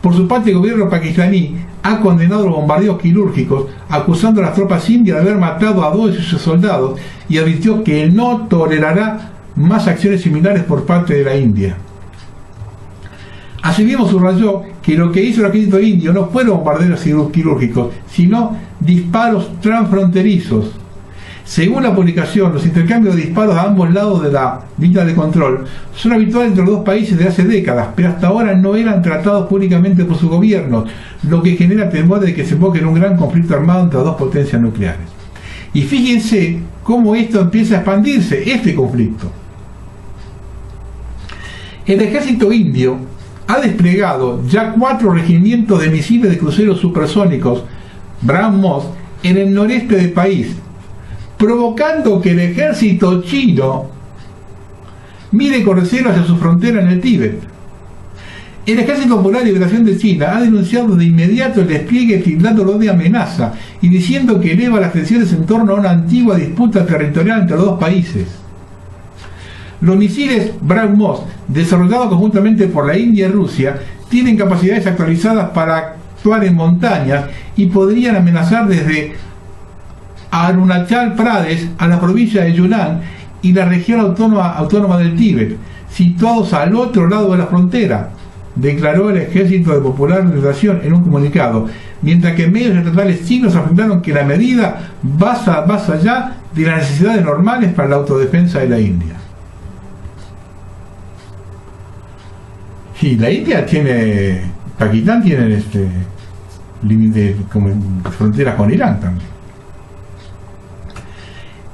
Por su parte, el gobierno pakistaní ha condenado los bombardeos quirúrgicos, acusando a las tropas indias de haber matado a 2 de sus soldados, y advirtió que no tolerará más acciones similares por parte de la India. Asimismo subrayó que lo que hizo el ejército indio no fueron bombardeos quirúrgicos, sino disparos transfronterizos. Según la publicación, los intercambios de disparos a ambos lados de la línea de control son habituales entre los dos países desde hace décadas, pero hasta ahora no eran tratados públicamente por sus gobiernos, lo que genera temor de que se invoque en un gran conflicto armado entre dos potencias nucleares. Y fíjense cómo esto empieza a expandirse, este conflicto. El ejército indio ha desplegado ya 4 regimientos de misiles de cruceros supersónicos BrahMos en el noreste del país, provocando que el ejército chino mire con recelo hacia su frontera en el Tíbet. El Ejército Popular de Liberación de China ha denunciado de inmediato el despliegue, tildándolo de amenaza y diciendo que eleva las tensiones en torno a una antigua disputa territorial entre los dos países. Los misiles BrahMos, desarrollados conjuntamente por la India y Rusia, tienen capacidades actualizadas para actuar en montañas y podrían amenazar desde Arunachal Pradesh a la provincia de Yunnan y la región autónoma del Tíbet, situados al otro lado de la frontera, declaró el Ejército de Popular Liberación en un comunicado, mientras que medios estatales chinos afirmaron que la medida va más allá de las necesidades normales para la autodefensa de la India. Y la India tiene, Pakistán tiene límite como fronteras con Irán también.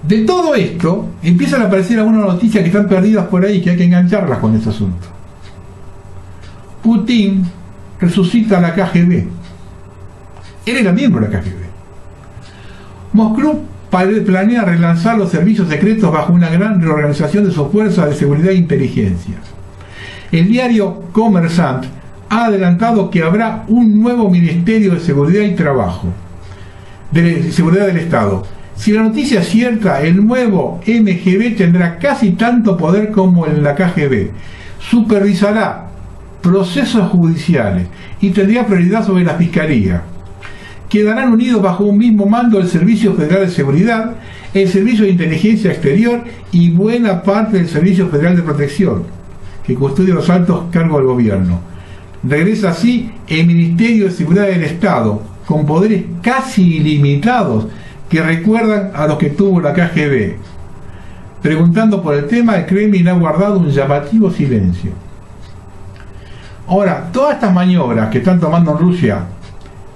De todo esto empiezan a aparecer algunas noticias que están perdidas por ahí, que hay que engancharlas con este asunto. Putin resucita a la KGB. Él era miembro de la KGB. Moscú planea relanzar los servicios secretos bajo una gran reorganización de sus fuerzas de seguridad e inteligencia. El diario Kommersant ha adelantado que habrá un nuevo Ministerio de Seguridad y Trabajo, de Seguridad del Estado. Si la noticia es cierta, el nuevo MGB tendrá casi tanto poder como en la KGB. Supervisará procesos judiciales y tendría prioridad sobre la Fiscalía. Quedarán unidos bajo un mismo mando el Servicio Federal de Seguridad, el Servicio de Inteligencia Exterior y buena parte del Servicio Federal de Protección, que custodia los altos cargos del gobierno. Regresa así el Ministerio de Seguridad del Estado, con poderes casi ilimitados que recuerdan a los que tuvo la KGB. Preguntando por el tema, el Kremlin ha guardado un llamativo silencio. Ahora, todas estas maniobras que están tomando en Rusia,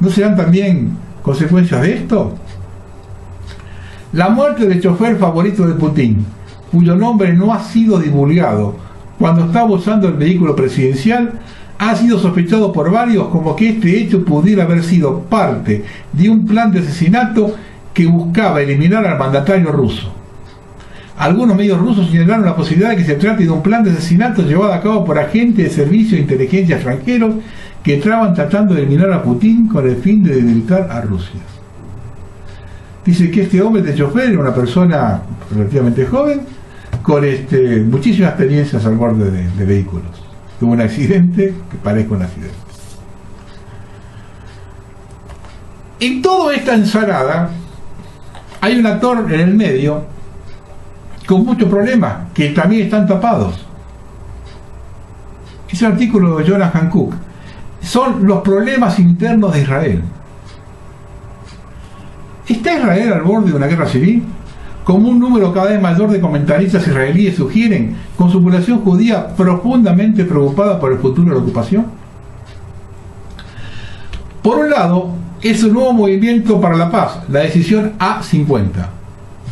¿no serán también consecuencias de esto? La muerte del chofer favorito de Putin, cuyo nombre no ha sido divulgado, cuando estaba usando el vehículo presidencial, ha sido sospechado por varios como que este hecho pudiera haber sido parte de un plan de asesinato que buscaba eliminar al mandatario ruso. Algunos medios rusos señalaron la posibilidad de que se trate de un plan de asesinato llevado a cabo por agentes de servicio de inteligencia extranjeros que estaban tratando de eliminar a Putin con el fin de debilitar a Rusia. Dice que este hombre de chofer era una persona relativamente joven, con muchísimas experiencias al borde de vehículos. Tuvo un accidente que parezca un accidente. En toda esta ensalada hay un actor en el medio con muchos problemas que también están tapados. Ese artículo de Jonathan Cook son los problemas internos de Israel. ¿Está Israel al borde de una guerra civil? Como un número cada vez mayor de comentaristas israelíes sugieren, con su población judía profundamente preocupada por el futuro de la ocupación. Por un lado, es un nuevo movimiento para la paz, la decisión A50.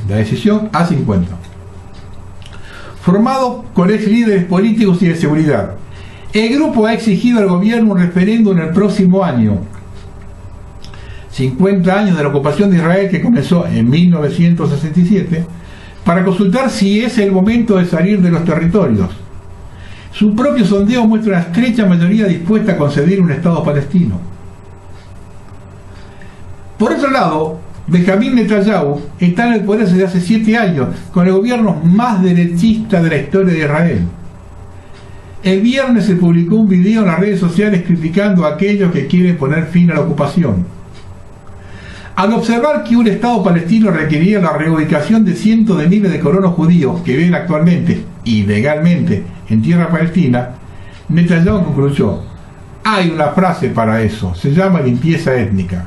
La decisión A50. Formado con ex líderes políticos y de seguridad. El grupo ha exigido al gobierno un referéndum el próximo año. 50 años de la ocupación de Israel, que comenzó en 1967, para consultar si es el momento de salir de los territorios. Su propio sondeo muestra una estrecha mayoría dispuesta a conceder un Estado palestino. Por otro lado, Benjamín Netanyahu está en el poder desde hace 7 años, con el gobierno más derechista de la historia de Israel. El viernes se publicó un video en las redes sociales criticando a aquellos que quieren poner fin a la ocupación. Al observar que un Estado palestino requería la reubicación de cientos de miles de colonos judíos que viven actualmente, ilegalmente, en tierra palestina, Netanyahu concluyó: hay una frase para eso, se llama limpieza étnica.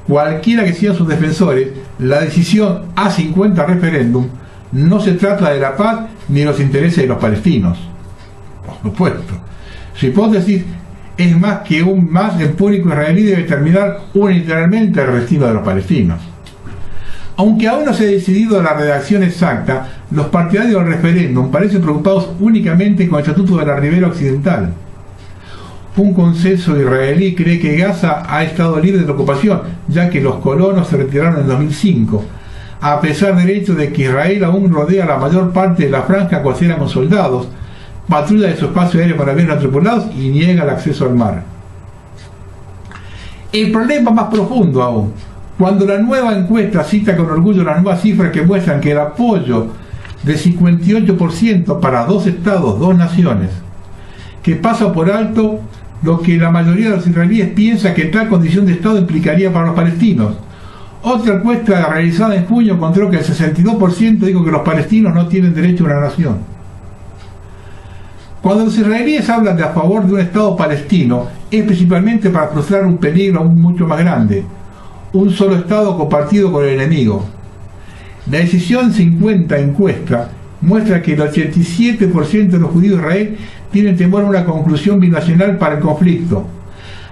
Cualquiera que sean sus defensores, la decisión A50 referéndum no se trata de la paz ni de los intereses de los palestinos. Por supuesto. Su hipótesis es más que el público israelí debe determinar unilateralmente el destino de los palestinos. Aunque aún no se ha decidido la redacción exacta, los partidarios del referéndum parecen preocupados únicamente con el estatuto de la Ribera Occidental. Un consenso israelí cree que Gaza ha estado libre de la ocupación, ya que los colonos se retiraron en 2005, a pesar del hecho de que Israel aún rodea la mayor parte de la franja costera con soldados, patrulla de su espacio aéreo para aviones no tripulados y niega el acceso al mar. El problema más profundo aún, cuando la nueva encuesta cita con orgullo las nuevas cifras que muestran que el apoyo del 58% para 2 estados, 2 naciones, que pasa por alto lo que la mayoría de los israelíes piensa que tal condición de estado implicaría para los palestinos. Otra encuesta realizada en junio encontró que el 62% dijo que los palestinos no tienen derecho a una nación. Cuando los israelíes hablan de a favor de un Estado palestino, es principalmente para frustrar un peligro aún mucho más grande: un solo Estado compartido con el enemigo. La decisión 50 encuesta muestra que el 87% de los judíos de Israel tienen temor a una conclusión binacional para el conflicto.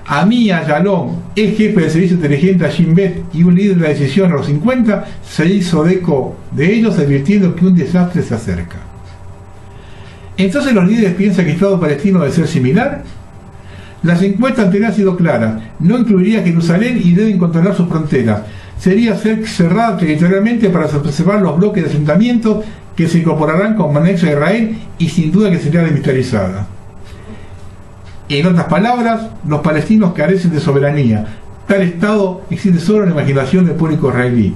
Ami Ayalon, ex jefe del servicio inteligente a Shin Bet y un líder de la decisión a los 50, se hizo eco de ellos advirtiendo que un desastre se acerca. ¿Entonces los líderes piensan que el Estado palestino debe ser similar? Las encuestas anteriores han sido claras: no incluiría Jerusalén y deben controlar sus fronteras. Sería ser cerrada territorialmente para preservar los bloques de asentamientos que se incorporarán como anexo a Israel y sin duda que sería demilitarizada. En otras palabras, los palestinos carecen de soberanía. Tal Estado existe solo en la imaginación del público israelí.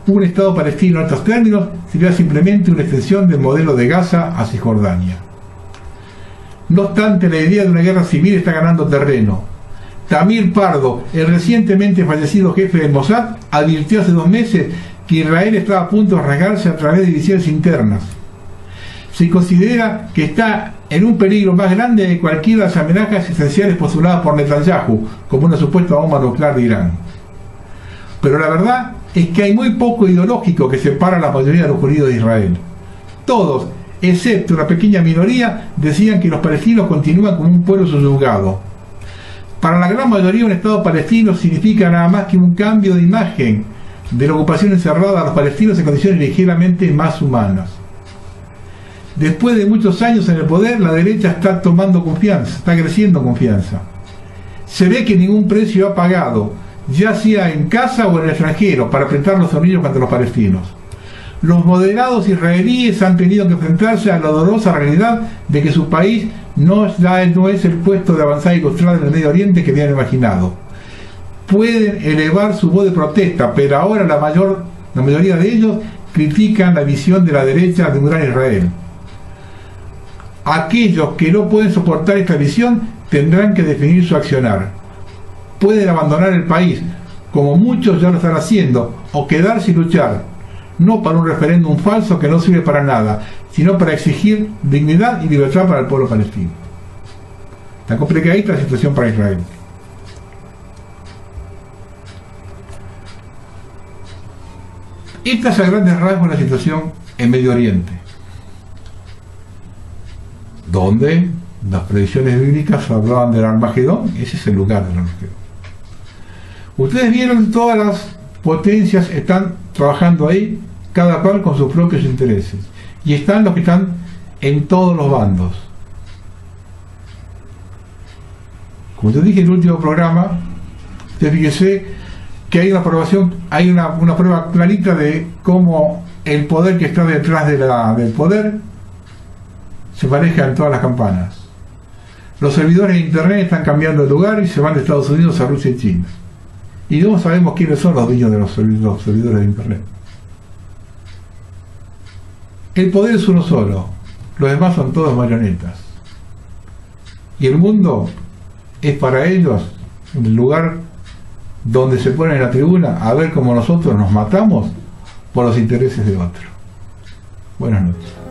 Un Estado palestino en estos términos sería simplemente una extensión del modelo de Gaza a Cisjordania. No obstante, la idea de una guerra civil está ganando terreno. Tamir Pardo, el recientemente fallecido jefe del Mossad, advirtió hace 2 meses que Israel estaba a punto de rasgarse a través de divisiones internas. Se considera que está en un peligro más grande de cualquiera de las amenazas esenciales postuladas por Netanyahu, como una supuesta bomba nuclear de Irán. Pero la verdad es que hay muy poco ideológico que separa a la mayoría de los judíos de Israel. Todos, excepto una pequeña minoría, decían que los palestinos continúan como un pueblo subyugado. Para la gran mayoría, un Estado palestino significa nada más que un cambio de imagen de la ocupación encerrada a los palestinos en condiciones ligeramente más humanas. Después de muchos años en el poder, la derecha está tomando confianza, está creciendo confianza. Se ve que ningún precio ha pagado, ya sea en casa o en el extranjero, para apretar los tornillos contra los palestinos. Los moderados israelíes han tenido que enfrentarse a la dolorosa realidad de que su país no es el puesto de avanzada y ilustrar en el Medio Oriente que habían imaginado. Pueden elevar su voz de protesta, pero ahora la mayoría de ellos critican la visión de la derecha de un gran Israel. Aquellos que no pueden soportar esta visión tendrán que definir su accionar. Pueden abandonar el país, como muchos ya lo están haciendo, o quedarse y luchar, no para un referéndum falso que no sirve para nada, sino para exigir dignidad y libertad para el pueblo palestino. Tan complicadita la situación para Israel. Esta es a grandes rasgos la situación en Medio Oriente, donde las predicciones bíblicas hablaban del Armagedón. Ese es el lugar del Armagedón. Ustedes vieron, todas las potencias están trabajando ahí, cada cual con sus propios intereses, y están los que están en todos los bandos. Como te dije en el último programa, te fíjese que hay una aprobación, hay una prueba clarita de cómo el poder que está detrás del poder se maneja en todas las campanas. Los servidores de internet están cambiando de lugar y se van de Estados Unidos a Rusia y China. Y no sabemos quiénes son los dueños de los servidores de internet. El poder es uno solo, los demás son todos marionetas. Y el mundo es para ellos el lugar donde se ponen en la tribuna a ver cómo nosotros nos matamos por los intereses de otro. Buenas noches.